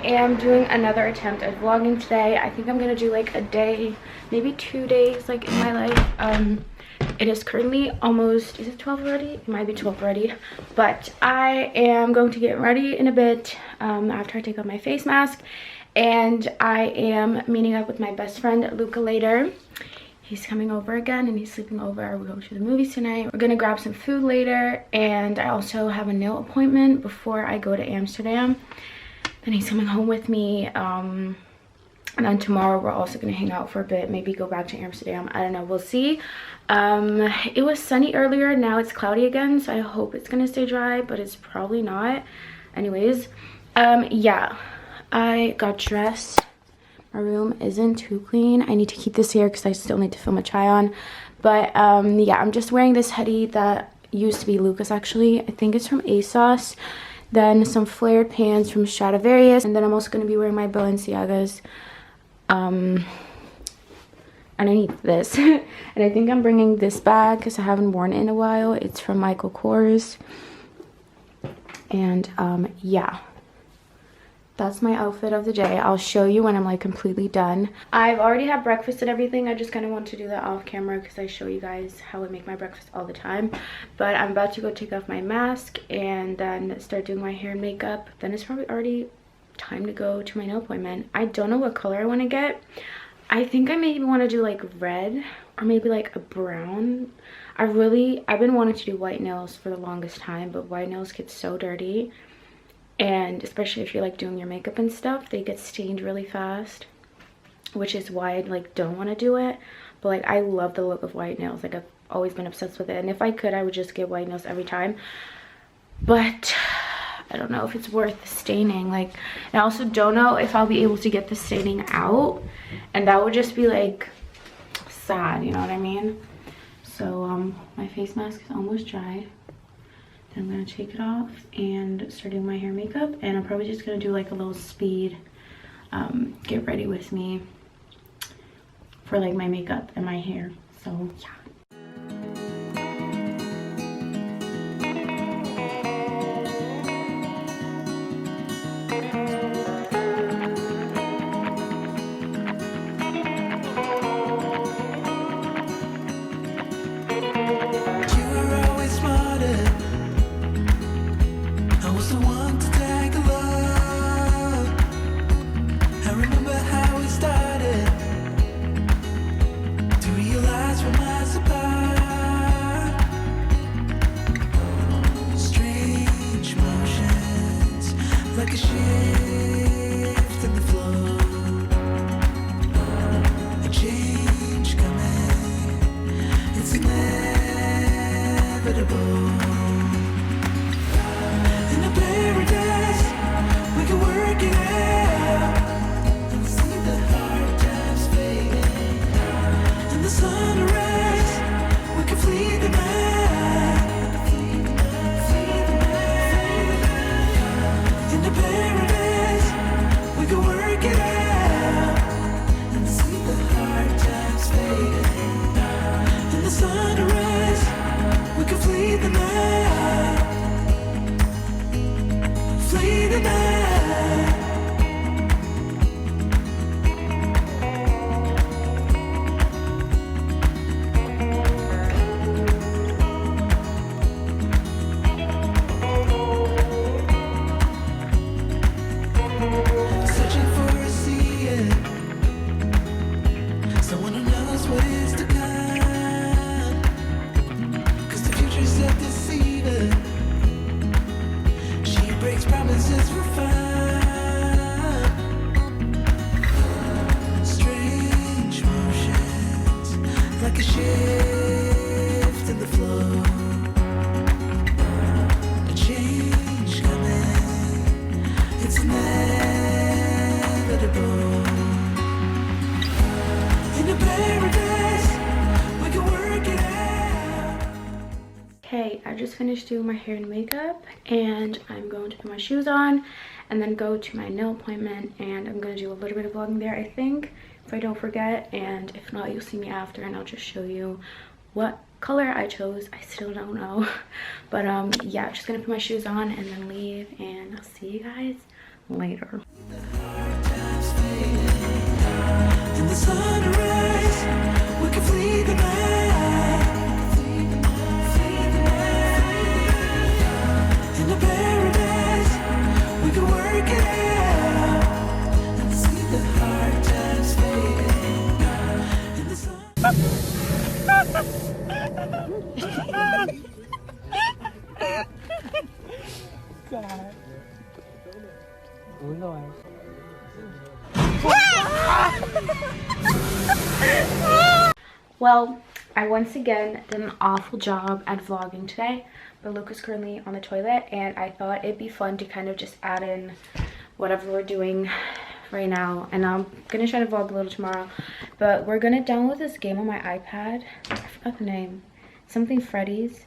am doing another attempt at vlogging today. I think I'm gonna do like a day, maybe 2 days, like in my life. It is currently almost, is it 12 already? It might be 12 already, but I am going to get ready in a bit after I take off my face mask, and I am meeting up with my best friend Luca later. He's coming over again and he's sleeping over. We're going to the movies tonight. We're gonna grab some food later, and I also have a nail appointment before I go to Amsterdam. Then he's coming home with me, and then tomorrow we're also gonna hang out for a bit, maybe go back to Amsterdam. I don't know, we'll see. It was sunny earlier, now it's cloudy again, so I hope it's gonna stay dry, but it's probably not. Anyways, yeah, I got dressed. My room isn't too clean. I need to keep this here because I still need to film a try on. But yeah, I'm just wearing this hoodie that used to be Luca's actually. I think it's from ASOS. Then some flared pants from Stradivarius. And then I'm also going to be wearing my Balenciagas underneath this. And I think I'm bringing this bag because I haven't worn it in a while. It's from Michael Kors. And yeah. That's my outfit of the day. I'll show you when I'm like completely done. I've already had breakfast and everything. I just kind of want to do that off camera because I show you guys how I make my breakfast all the time. But I'm about to go take off my mask and then start doing my hair and makeup. Then it's probably already time to go to my nail appointment. I don't know what color I want to get. I think I maybe want to do like red or maybe like a brown. I've been wanting to do white nails for the longest time, but white nails get so dirty. And especially if you're like doing your makeup and stuff, they get stained really fast, which is why I like don't want to do it. But like I love the look of white nails. Like I've always been obsessed with it, and if I could, I would just get white nails every time. But I don't know if it's worth the staining. Like, and I also don't know if I'll be able to get the staining out, and that would just be like sad, you know what I mean? So my face mask is almost dried. Then I'm gonna take it off and start doing my hair and makeup, and I'm probably just gonna do like a little speed get ready with me for like my makeup and my hair. So yeah. Okay, I just finished doing my hair and makeup, and I'm going to put my shoes on and then go to my nail appointment, and I'm going to do a little bit of vlogging there, I think, if I don't forget, and if not, you'll see me after and I'll just show you what color I chose. I still don't know. But yeah, just gonna put my shoes on and then leave, and I'll see you guys later. In the sunrise, we can flee the night. In the paradise, we can work it out and see the hard times fading. In the sun. God. Oh Lord. Well, I once again did an awful job at vlogging today, but Luca's currently on the toilet and I thought it'd be fun to kind of just add in whatever we're doing right now. And I'm gonna try to vlog a little tomorrow, but we're gonna download this game on my iPad. I forgot the name. Something Freddy's.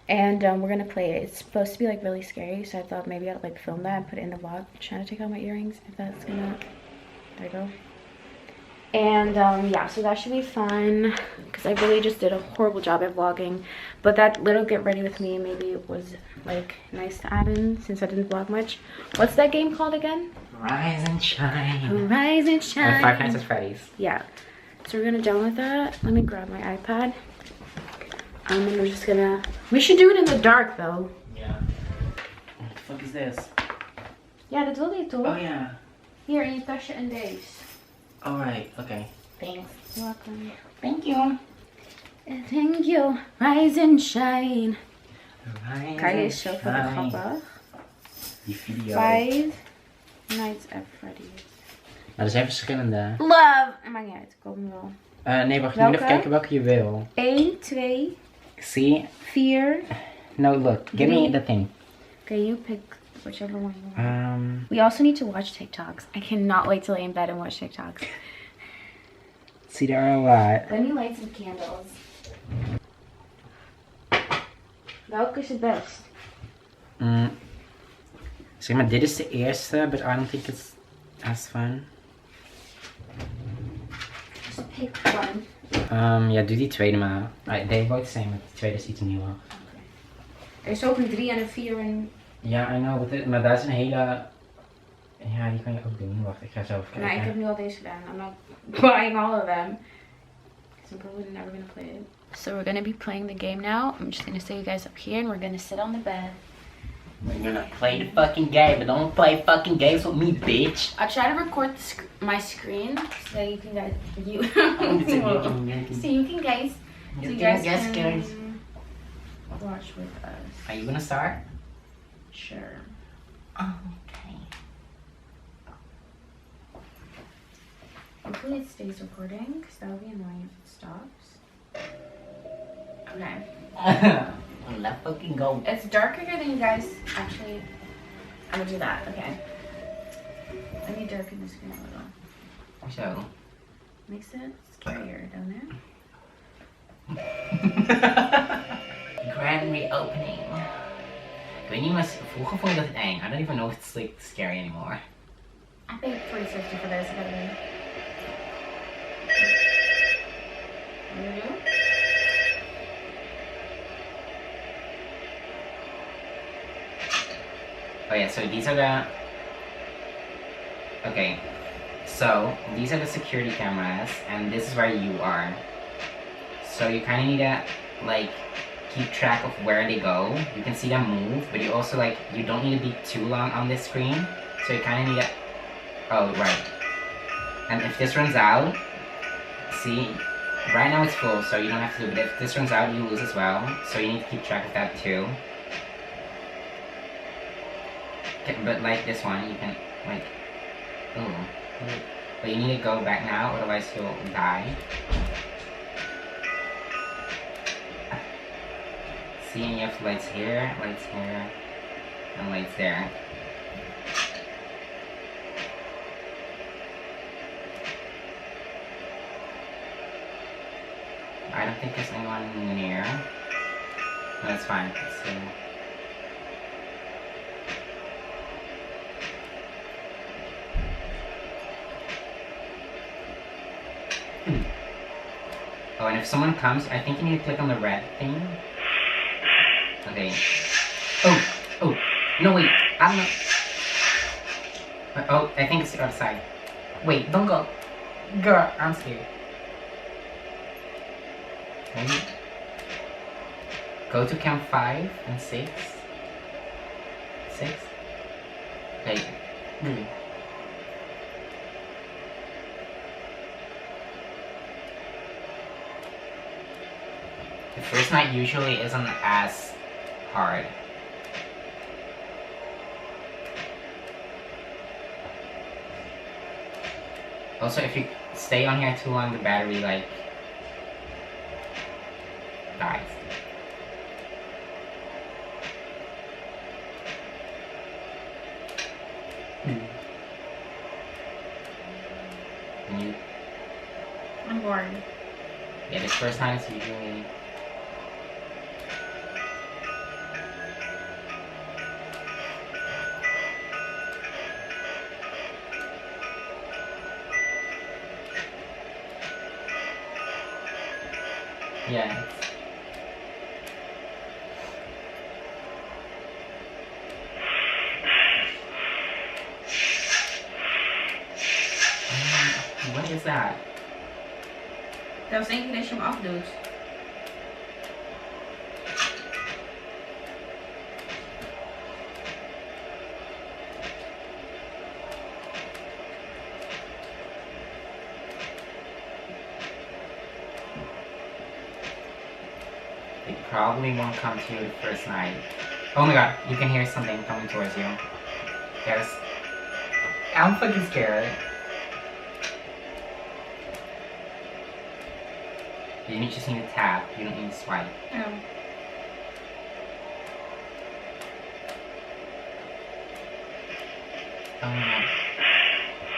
And we're gonna play it. It's supposed to be like really scary, so I thought maybe I'd like film that and put it in the vlog. I'm trying to take out my earrings if that's gonna, there you go. And yeah, so that should be fun because I really just did a horrible job at vlogging, but that little get ready with me maybe it was like nice to add in since I didn't vlog much. What's that game called again? Rise and shine. Rise and shine. Five Nights at Freddy's. Yeah, so we're gonna download that. Let me grab my iPad. And then we're just gonna, we should do it in the dark though. Yeah. What the fuck is this? Yeah, dat wilde je toch? Oh yeah. Hier in je tasje en deze. Alright, okay. Thanks. You're welcome. Thank you. Thank you. Rise and shine. Rise Kan je and zo fucking shine. grappig? Die video. Five Nights at Freddy's. Maar er zijn verschillende. Love! Maakt niet uit, kom wel. Nee, wacht. Je moet Welke? even kijken welke je wil. 1, 2, See? 4. No, look. Give me the thing. Okay, you pick whichever one you want. Um, We also need to watch TikToks. I cannot wait to lay in bed and watch TikToks. see, there are a lot. Let me light some candles. Welke is het best? Zeg maar, dit is de eerste, but I don't think it's as fun. Just pick one. Ja, doe die tweede maar. They both the same, maar de tweede is iets nieuwer. Er is ook een 3 en een 4 en... Ja, I know, maar daar is een hele... Ja, die kan je ook doen. Wacht, ik ga zo even kijken. Nou, ik heb nu al deze gedaan. I'm not buying all of them. Because I'm probably never going to play it. So we're going to be playing the game now. I'm just going to set you guys up here and we're going to sit on the bed. We're gonna play the fucking game, but don't play fucking games with me, bitch. I'll try to record my screen so that you can guys... So you can guys... So you guys can watch with us. Are you gonna start? Sure. Okay. Hopefully it stays recording, because that would be annoying if it stops. Okay. Let's fucking go. It's darker here than you guys actually... I'm gonna do that, okay. Let me darken the screen a little. So. Makes it scarier, don't it? Grand reopening. Ik weet niet, maar vroeger vond je dat eng. I don't even know if it's like scary anymore. I paid $3.50 for this, by the way. What do you do? Oh yeah, so these are the... Okay, so these are the security cameras, and this is where you are. So you kind of need to, like, keep track of where they go. You can see them move, but you also, like, you don't need to be too long on this screen. So you kind of need to... Oh, right. And if this runs out, see, right now it's full, so you don't have to do it. But if this runs out, you lose as well. So you need to keep track of that too. Okay, but like this one, you can, like, ooh. But you need to go back now, otherwise you'll die. See, and you have lights here, and lights there. I don't think there's anyone near. No, that's fine. Let's see. Oh, and if someone comes, I think you need to click on the red thing. Okay. Oh, no wait, I'm not. Oh, I think it's the other side. Wait, don't go. Girl, I'm scared. Ready? Go to cam 5 and 6. 6. Wait. The first night usually isn't as hard. Also, if you stay on here too long, the battery like dies. And you, I'm bored. yeah, this first night is usually. Yeah. What is that? Dat was één keer dat je hem afdoet. It probably won't come to you the first night. Oh my god, you can hear something coming towards you. There's... I'm fucking scared. You just need to tap, you don't need to swipe. Oh. Oh my god.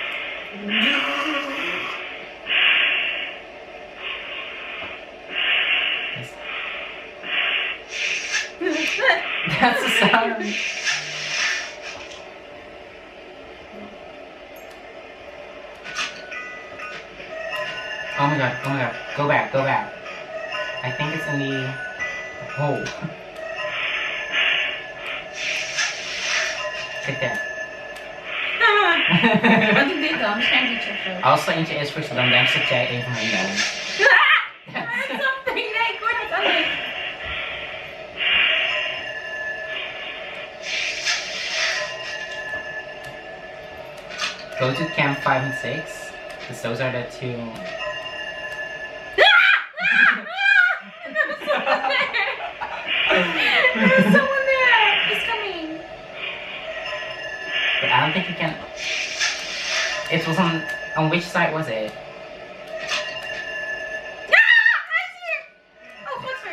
That's the sound. Oh my god, oh my god. Go back, go back. I think it's in the hole. Sit there. Wat ik dit dan? Schermpje of zo. Als er eentje is voor ze, dan denk ik dat jij een van mij bent. Something, nee, ik hoor het alleen. Go to cam 5 and 6, because those are the two. There's someone there! It's coming! But I don't think you can. It was on which side was it? I see it! Oh, goed zo.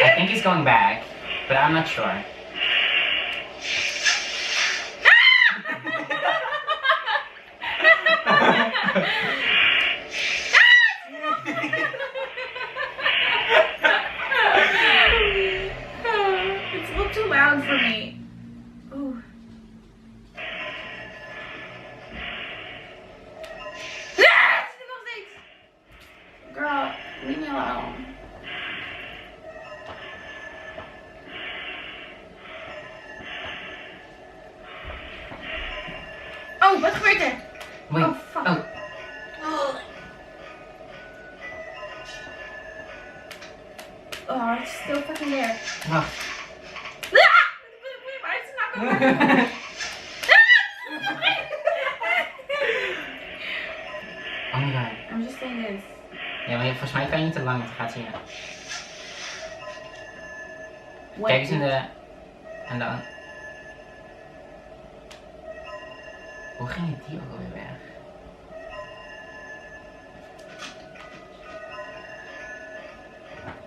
I think he's going back, but I'm not sure. It's a little too loud for me. Ooh. Girl, leave me alone. Oh, what's right there? Wait. Oh, fuck. Oh. Oh, it's still fucking there. Oh. Why is it not going back? Oh my god. I'm just saying this. Ja, maar volgens mij kan je niet te lang, want het gaat zien. What Kijk eens in is- de... En dan... Hoe ging die ook alweer weg?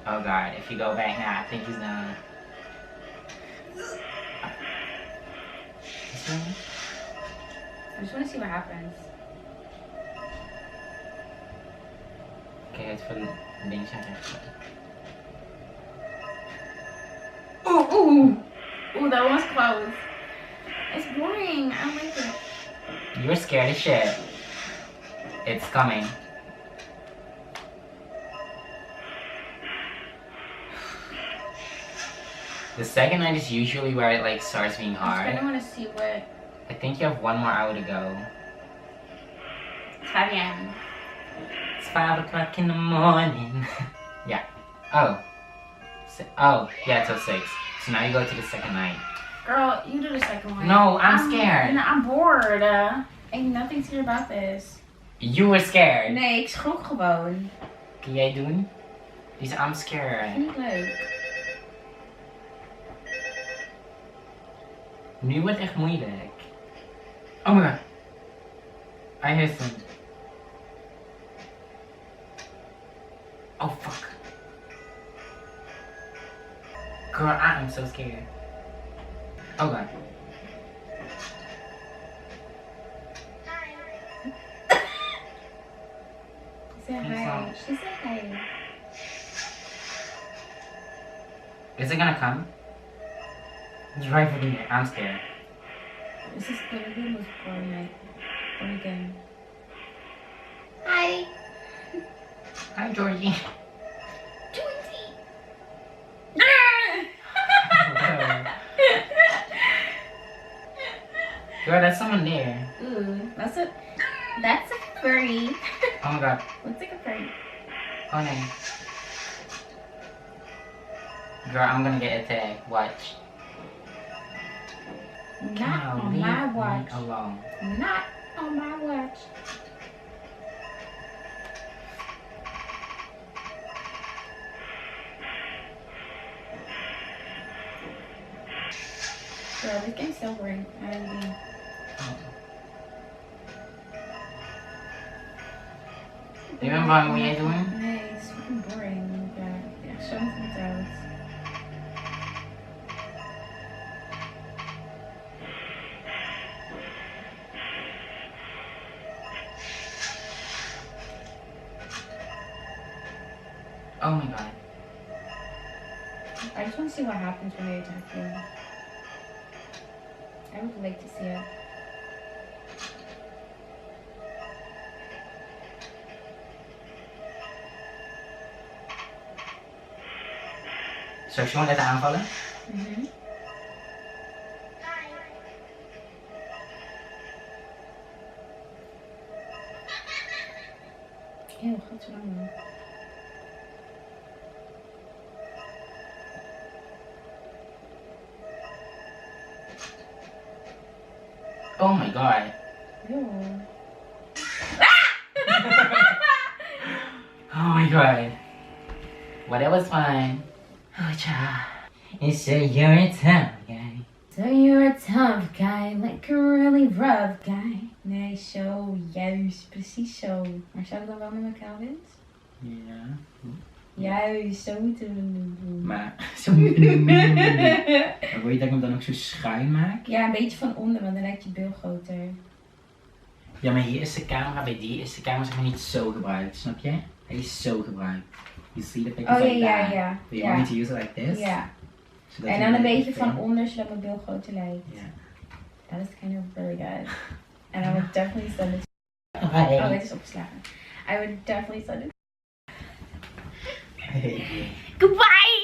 Oh god, if you go back now, I think he's gonna... Is he in? I just want to see what happens. Kijk uit voor de dingetje aan rechts. Ooh, ooh. Ooh, that one was close. It's boring. I don't like it. You're scared as shit. It's coming. The second night is usually where it like starts being I hard. kind of want to see what. I think you have 1 more hour to go. Está bien. It's 5 o'clock in the morning. Yeah. Oh. Oh, yeah, till 6. So now you go to the second night. Girl, you do the second one. No, I'm scared. I'm bored. Ain't nothing scary about this. You were scared. Nee, ik schrok gewoon. Kun jij doen? Die is I'm scared. Vind ik leuk. Nu wordt het echt moeilijk. Oh my god. I hear some. Oh fuck. Girl, I am so scared. Oh god. Say hi. She said hi. Is it gonna come? It's right for me. I'm scared. This is gonna be the most boring night. Again. Hi. Hi, Georgie. Georgie. Girl, there's someone there. Ooh, that's a furry. Oh my god. Looks like a furry. Oh no. Girl, I'm gonna get attacked. Watch. Not on my watch. Alone. Not on my watch. Girl, this game's so boring. I don't even. Do you remember what we are doing? Nee, het is fucking boring. Ja, echt zo vertrouwd. Oh my god. I just want to see what happens when they attack you. I would like to see it. Zal ik zo net aanvallen? Mhm. Eeuw, godverdomme. Oh my god. Eeuw. Oh my god. Well, that was fun. Oh, child. And so you're a tough guy. So you're a tough guy, like a really rough guy. Nee, zo, juist, precies zo. Maar zou ik dan wel met mijn Calvins? Ja. Juist, zo moeten we het doen. Maar zo moet je het niet doen. Maar wil je dat ik hem dan ook zo schuin maak? Ja, een beetje van onder, want dan lijkt je bil groter. Ja, maar hier is de camera, bij die is de camera zeg maar niet zo gebruikt, snap je? Hij is zo gebruikt. You see the pictures Oh like ja, that. ja, Do you want me to use it like this? Ja. Zodat En je dan een weet beetje wat van onder, zodat mijn bil groter lijkt. Ja. That is kind of really good. And I would definitely send it. Hi. Oh, het is opgeslagen. I would definitely send it. Hey. Goodbye!